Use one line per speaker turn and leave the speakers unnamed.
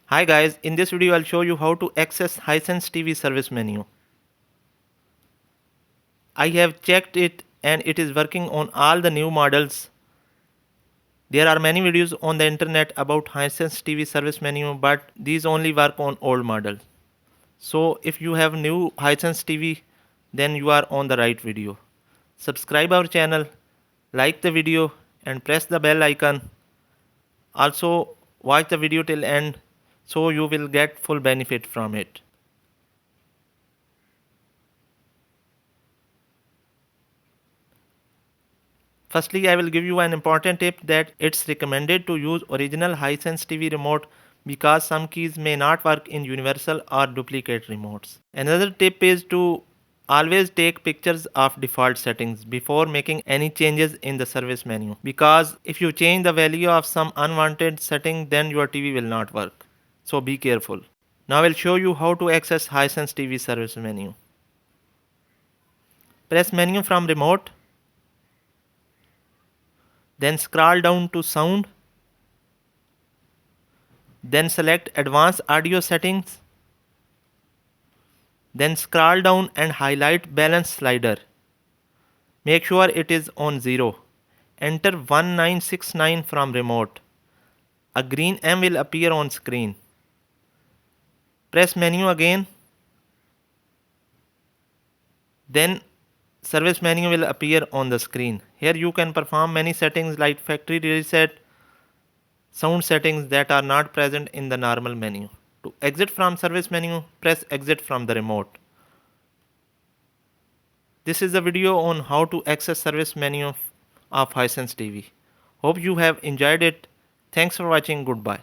Hi guys, in this video I'll show you how to access Hisense TV service menu. I have checked it and it is working on all the new models. There are many videos on the internet about Hisense TV service menu, but these only work on old models. So if you have new Hisense TV, then you are on the right video. Subscribe our channel, like the video and press the bell icon. Also watch the video till end so you will get full benefit from it. Firstly, I will give you an important tip that it's recommended to use original Hisense TV remote because some keys may not work in universal or duplicate remotes. Another tip is to always take pictures of default settings before making any changes in the service menu, because if you change the value of some unwanted setting, then your TV will not work. So be careful. Now I'll show you how to access Hisense TV service menu. Press menu from remote, then scroll down to sound, then select advanced audio settings, then scroll down and highlight balance slider. Make sure it is on 0. Enter 1969 from remote. A green M will appear on screen. Press menu again. Then service menu will appear on the screen. Here you can perform many settings like factory reset, sound settings that are not present in the normal menu. To exit from service menu, press exit from the remote. This is a video on how to access service menu of Hisense TV. Hope you have enjoyed it. Thanks for watching. Goodbye.